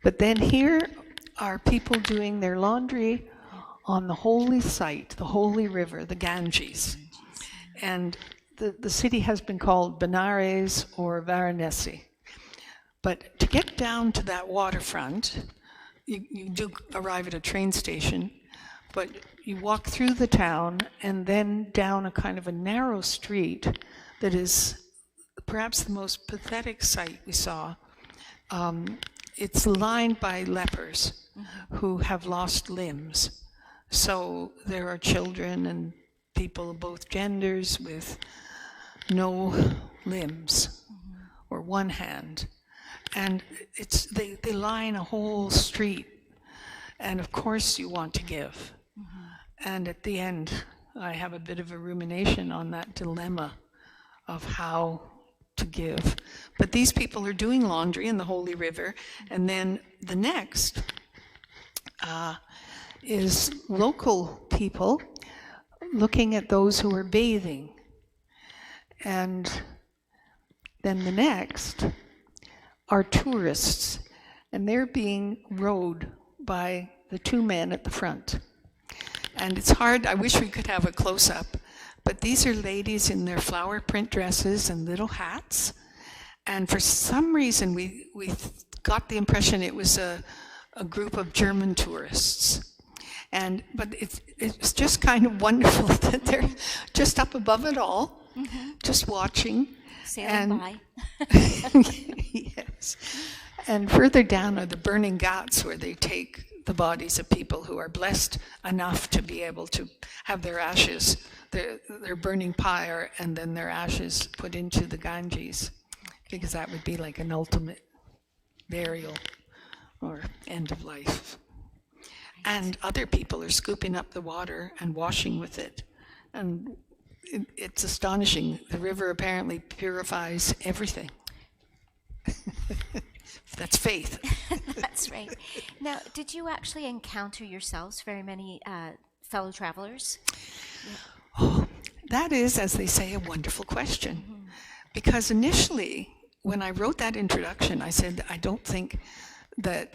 S1: But then here are people doing their laundry on the holy site, the holy river, the Ganges. And the city has been called Benares or Varanasi. But to get down to that waterfront, you do arrive at a train station, but you walk through the town and then down a kind of a narrow street that is perhaps the most pathetic sight we saw. It's lined by lepers who have lost limbs. So there are children and people of both genders with no limbs or one hand. And they line a whole street. And of course you want to give. And at the end, I have a bit of a rumination on that dilemma of how to give. But these people are doing laundry in the Holy River, and then the next is local people looking at those who are bathing. And then the next are tourists, and they're being rowed by the two men at the front. And it's hard, I wish we could have a close-up, but these are ladies in their flower print dresses and little hats. And for some reason, we got the impression it was a group of German tourists. But it's just kind of wonderful that they're just up above it all, just watching.
S2: Sailing by.
S1: Yes. And further down are the burning ghats, where they take the bodies of people who are blessed enough to be able to have their ashes, their burning pyre, and then their ashes put into the Ganges, because that would be like an ultimate burial or end of life. And other people are scooping up the water and washing with it. And it's astonishing. The river apparently purifies everything. That's faith.
S2: That's right. Now, did you actually encounter yourselves very many fellow travelers?
S1: Oh, that is, as they say, a wonderful question. Because initially, when I wrote that introduction, I said, I don't think that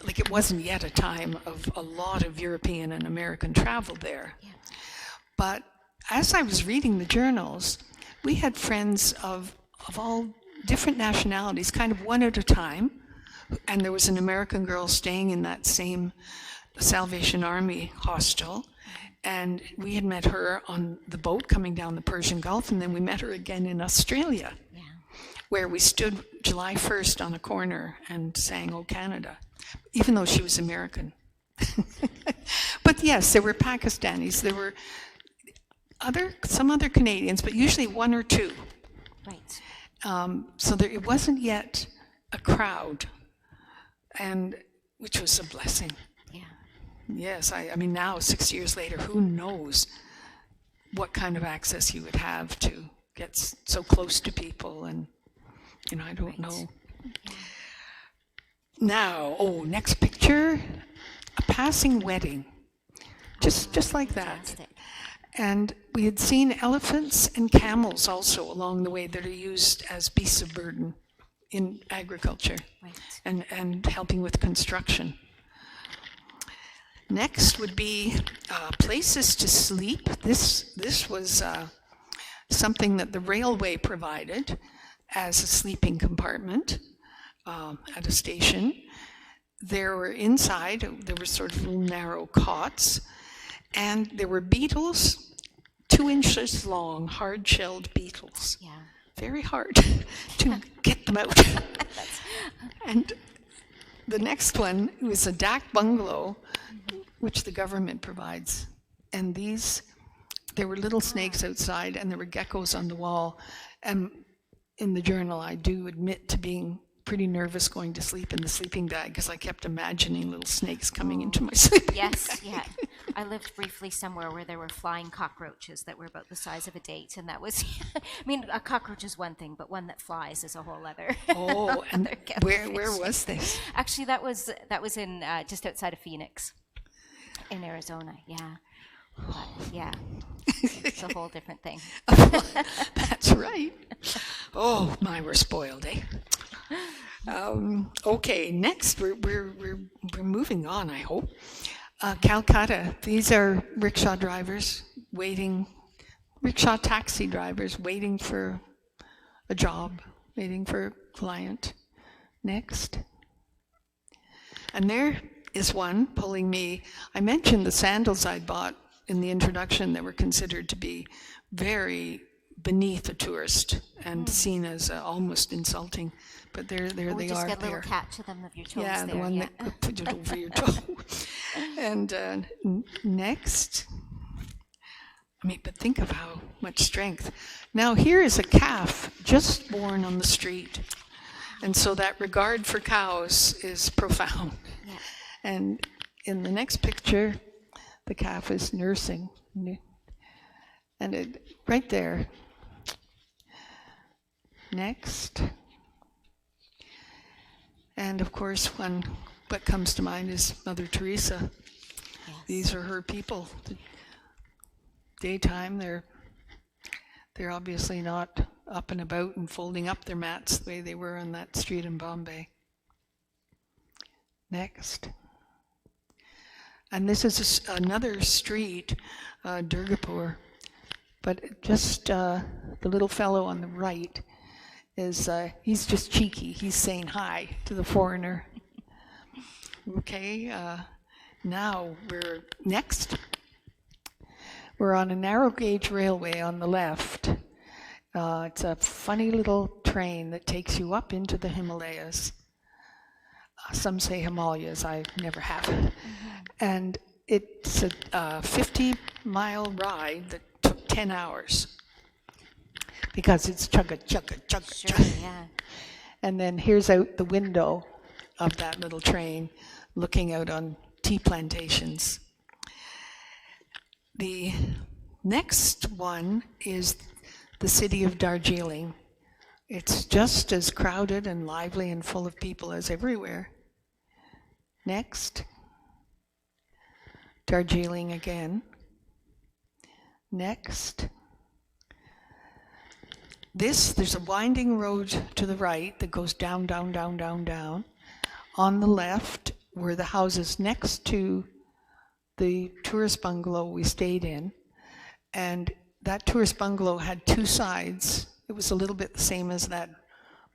S1: like it wasn't yet a time of a lot of European and American travel there.
S2: Yeah.
S1: But as I was reading the journals, we had friends of all different nationalities, kind of one at a time. And there was an American girl staying in that same Salvation Army hostel. And we had met her on the boat coming down the Persian Gulf, and then we met her again in Australia, where we stood July 1st on a corner and sang "O Canada," even though she was American. But yes, there were Pakistanis, there were some other Canadians, but usually one or two.
S2: Right.
S1: So it wasn't yet a crowd, and which was a blessing.
S2: Yeah.
S1: Yes, I mean now, 6 years later, who knows what kind of access you would have to get so close to people, and I don't know. Now, next picture, a passing wedding, just like that.
S2: Fantastic.
S1: And we had seen elephants and camels also along the way that are used as beasts of burden in agriculture,
S2: Right.
S1: and helping with construction. Next would be places to sleep. This was something that the railway provided as a sleeping compartment at a station. There were sort of little narrow cots, and there were beetles, 2 inches long, hard-shelled beetles.
S2: Yeah.
S1: Very hard to get them out. And the next one was a dak bungalow, which the government provides. And there were little snakes outside, and there were geckos on the wall. And in the journal, I do admit to being pretty nervous going to sleep in the sleeping bag, because I kept imagining little snakes coming into my sleeping bag.
S2: Yes, yeah. I lived briefly somewhere where there were flying cockroaches that were about the size of a date, and that was, I mean, a cockroach is one thing, but one that flies is a whole other.
S1: Oh, and
S2: other
S1: where was this?
S2: Actually, that was in just outside of Phoenix, in Arizona. Yeah, yeah. It's a whole different thing.
S1: That's right. Oh my, we're spoiled, eh? Okay, next we're moving on, I hope. Calcutta. These are rickshaw taxi drivers waiting for a job, waiting for a client. Next. And there is one pulling me. I mentioned the sandals I bought in the introduction that were considered to be very beneath a tourist and seen as almost insulting, but there they are.
S2: Just get a little cat to them of your toes.
S1: Yeah,
S2: there,
S1: the one that could put it over your toe. And next, but think of how much strength. Now here is a calf just born on the street, and so that regard for cows is profound.
S2: Yeah.
S1: And in the next picture, the calf is nursing. And right there. Next. And of course, what comes to mind is Mother Teresa.
S2: Yes.
S1: These are her people. Daytime, they're obviously not up and about and folding up their mats the way they were on that street in Bombay. Next. And this is another street, Durgapur, but just the little fellow on the right is, he's just cheeky. He's saying hi to the foreigner. Okay, now we're on a narrow gauge railway on the left. It's a funny little train that takes you up into the Himalayas. Some say Himalayas, I never have. Mm-hmm. And it's a 50-mile ride that took 10 hours. Because it's chugga, chugga, chugga,
S2: Sure,
S1: chugga.
S2: yeah.
S1: And then here's out the window of that little train, looking out on tea plantations. The next one is the city of Darjeeling. It's just as crowded and lively and full of people as everywhere. Next. Darjeeling again. Next. There's a winding road to the right that goes down, down, down, down, down. On the left were the houses next to the tourist bungalow we stayed in. And that tourist bungalow had two sides. It was a little bit the same as that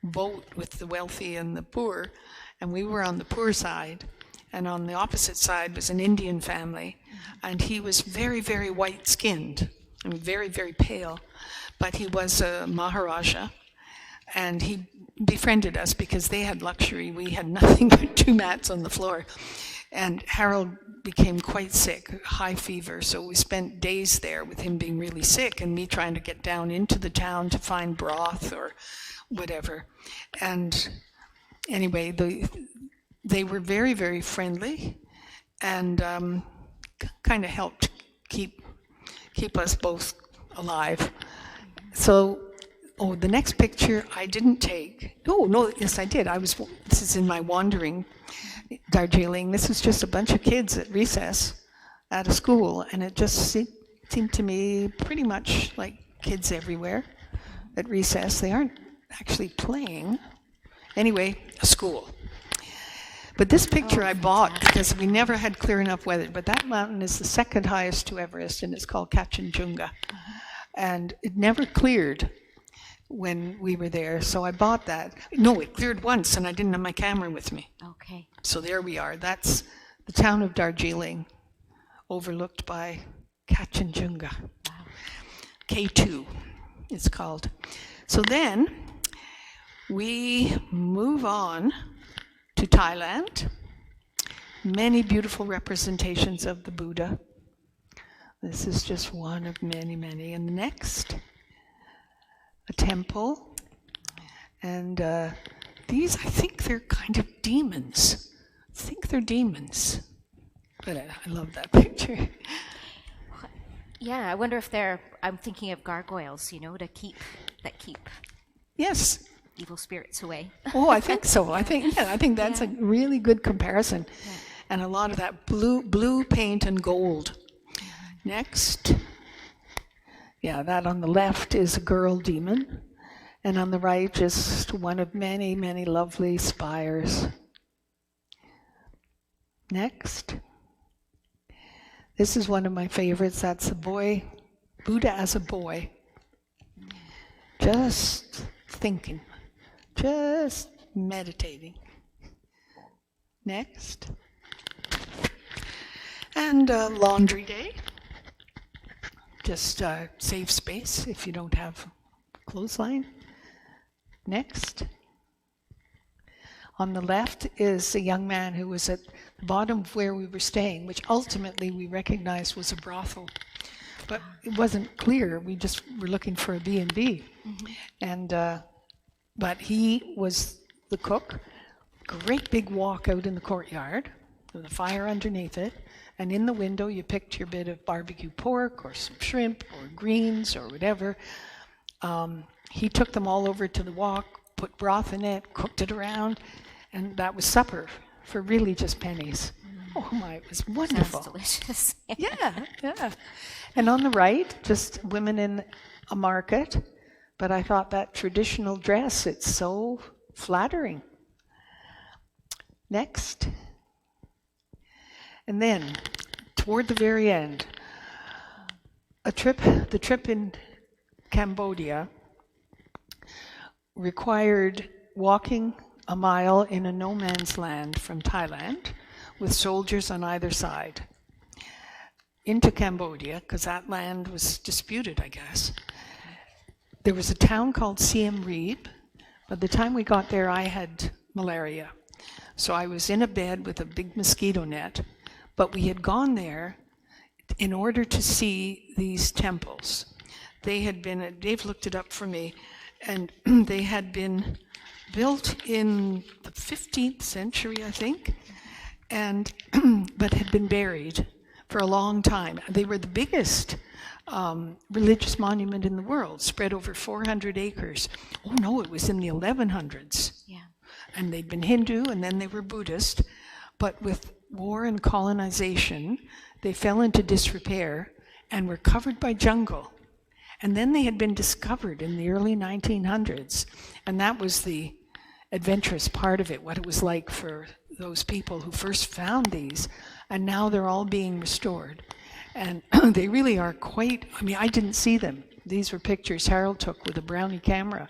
S1: boat with the wealthy and the poor. And we were on the poor side. And on the opposite side was an Indian family. And he was very, very white-skinned and very, very pale. But he was a Maharaja, and he befriended us because they had luxury. We had nothing but two mats on the floor. And Harold became quite sick, high fever, so we spent days there with him being really sick and me trying to get down into the town to find broth or whatever. And anyway, they were very, very friendly and kind of helped keep us both alive. So, the next picture I didn't take. No, yes, I did. This is in my wandering Darjeeling. This is just a bunch of kids at recess at a school, and it just seemed to me pretty much like kids everywhere at recess. They aren't actually playing. Anyway, a school. But this picture I bought because we never had clear enough weather. But that mountain is the second highest to Everest, and it's called Kanchenjunga. And it never cleared when we were there, so I bought that. No, it cleared once, and I didn't have my camera with me.
S2: Okay.
S1: So there we are. That's the town of Darjeeling, overlooked by Kanchenjunga.
S2: Wow.
S1: K2, it's called. So then we move on to Thailand. Many beautiful representations of the Buddha. This is just one of many, many. And the next, a temple. And these, I think they're kind of demons. I think they're demons. But I love that picture.
S2: Yeah, I wonder if I'm thinking of gargoyles, that keep
S1: Yes.
S2: evil spirits away.
S1: Oh, I think so. I think that's a really good comparison.
S2: Yeah.
S1: And a lot of that blue paint and gold. Next. Yeah, that on the left is a girl demon. And on the right, just one of many, many lovely spires. Next. This is one of my favorites. That's a boy, Buddha as a boy. Just thinking. Just meditating. Next. And laundry day. Just save space if you don't have clothesline. Next. On the left is a young man who was at the bottom of where we were staying, which ultimately we recognized was a brothel. But it wasn't clear. We just were looking for a B&B. Mm-hmm. And but he was the cook. Great big walk out in the courtyard. with a fire underneath it, and in the window you picked your bit of barbecue pork or some shrimp or greens or whatever. He took them all over to the wok, put broth in it, cooked it around, and that was supper for really just pennies. Oh my, it was wonderful.
S2: Sounds delicious.
S1: Yeah, yeah. And on the right, just women in a market. But I thought that traditional dress, it's so flattering. Next. And then, toward the very end, the trip in Cambodia required walking a mile in a no man's land from Thailand with soldiers on either side into Cambodia, because that land was disputed, I guess. There was a town called Siem Reap. By the time we got there, I had malaria. So I was in a bed with a big mosquito net, but we had gone there in order to see these temples. They had been, Dave looked it up for me, and they had been built in the 15th century, I think, and but had been buried for a long time. They were the biggest religious monument in the world, spread over 400 acres. Oh no, it was in the 1100s.
S2: Yeah.
S1: And they'd been Hindu, and then they were Buddhist. But with war and colonization, they fell into disrepair and were covered by jungle. And then they had been discovered in the early 1900s. And that was the adventurous part of it, what it was like for those people who first found these. And now they're all being restored. And they really are quite, I mean, I didn't see them. These were pictures Harold took with a Brownie camera.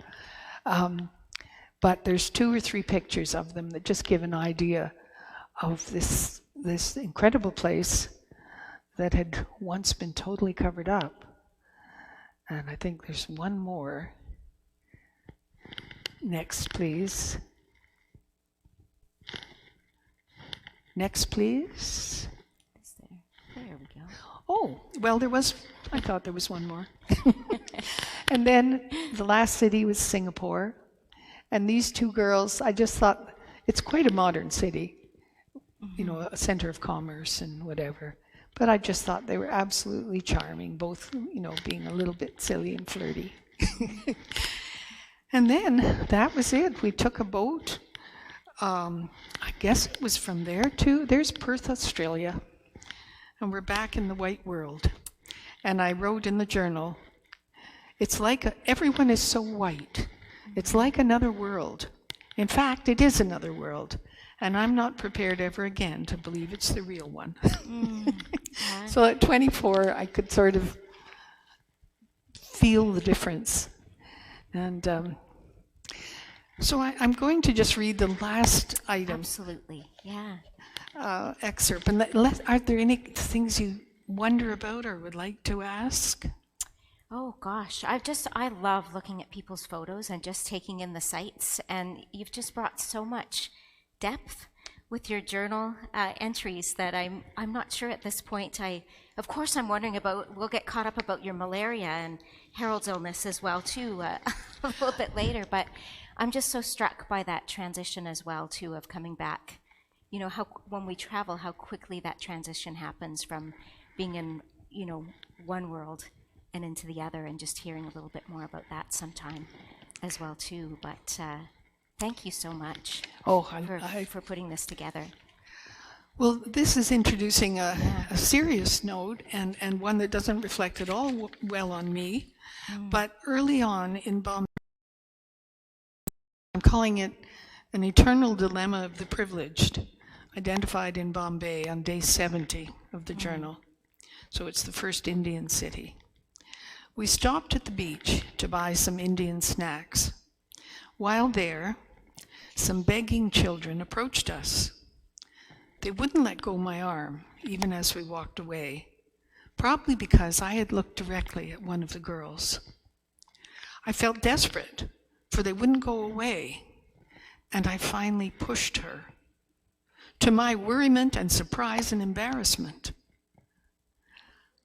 S1: But there's 2 or 3 pictures of them that just give an idea of this incredible place that had once been totally covered up. And I think there's one more. Next, please. Next, please.
S2: There we go.
S1: Oh, well, I thought there was one more. And then the last city was Singapore. And these 2 girls, I just thought, it's quite a modern city, you know, a center of commerce and whatever. But I just thought they were absolutely charming, both, you know, being a little bit silly and flirty. And then that was it. We took a boat. I guess it was from there to, there's Perth, Australia. And we're back in the white world. And I wrote in the journal, it's like everyone is so white. It's like another world. In fact, it is another world. And I'm not prepared ever again to believe it's the real one.
S2: Yeah.
S1: So at 24, I could sort of feel the difference. And so I'm going to just read the last item.
S2: Absolutely, yeah.
S1: Excerpt. And are there any things you wonder about or would like to ask?
S2: Oh gosh, I love looking at people's photos and just taking in the sights, and you've just brought so much depth with your journal entries that I'm not sure at this point. Of course I'm wondering about, we'll get caught up about your malaria and Harold's illness as well too a little bit later, but I'm just so struck by that transition as well too of coming back. You know, how when we travel, how quickly that transition happens from being in, you know, one world and into the other, and just hearing a little bit more about that sometime as well too. But thank you so much for putting this together.
S1: Well, this is introducing a serious note and one that doesn't reflect at all well on me. But early on in Bombay, I'm calling it an eternal dilemma of the privileged, identified in Bombay on day 70 of the journal. So it's the first Indian city. We stopped at the beach to buy some Indian snacks. While there, some begging children approached us. They wouldn't let go my arm, even as we walked away, probably because I had looked directly at one of the girls. I felt desperate, for they wouldn't go away, and I finally pushed her, to my worriment and surprise and embarrassment.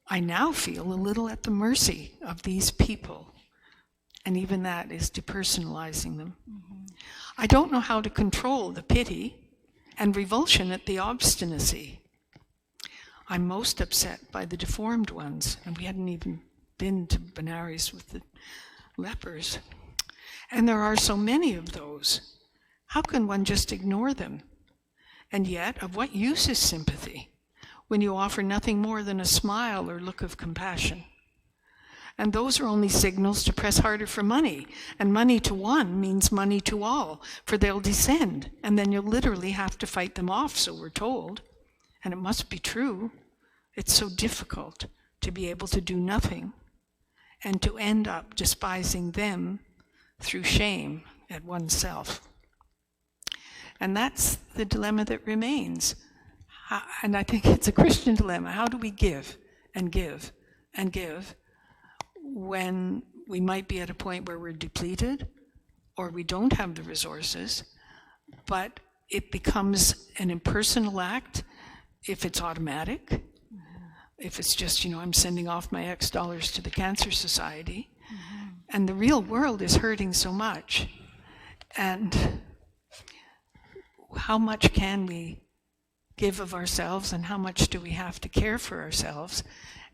S1: I now feel a little at the mercy of these people, and even that is depersonalizing them. I don't know how to control the pity, and revulsion at the obstinacy. I'm most upset by the deformed ones, and we hadn't even been to Benares with the lepers. And there are so many of those. How can one just ignore them? And yet, of what use is sympathy when you offer nothing more than a smile or look of compassion? And those are only signals to press harder for money. And money to one means money to all, for they'll descend. And then you'll literally have to fight them off, so we're told. And it must be true. It's so difficult to be able to do nothing and to end up despising them through shame at oneself. And that's the dilemma that remains. And I think it's a Christian dilemma. How do we give and give and give when we might be at a point where we're depleted or we don't have the resources, but it becomes an impersonal act if it's automatic, if it's just, I'm sending off my X dollars to the Cancer Society, and the real world is hurting so much. And how much can we give of ourselves and how much do we have to care for ourselves?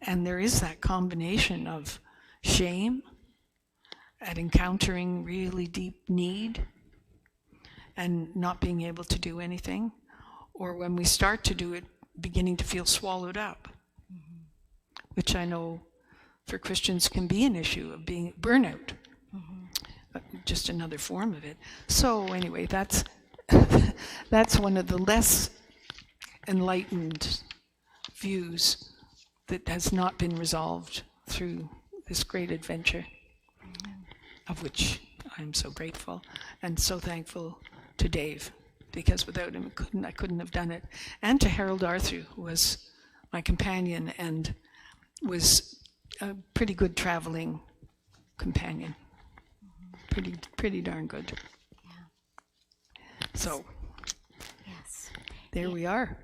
S1: And there is that combination of shame at encountering really deep need and not being able to do anything, or when we start to do it, beginning to feel swallowed up, which I know for Christians can be an issue of being burnout, just another form of it. So anyway, that's one of the less enlightened views that has not been resolved through this great adventure, of which I'm so grateful and so thankful to Dave, because without him I couldn't have done it, and to Harold Arthur, who was my companion and was a pretty good traveling companion, pretty darn good. So
S2: Yes.
S1: there we are.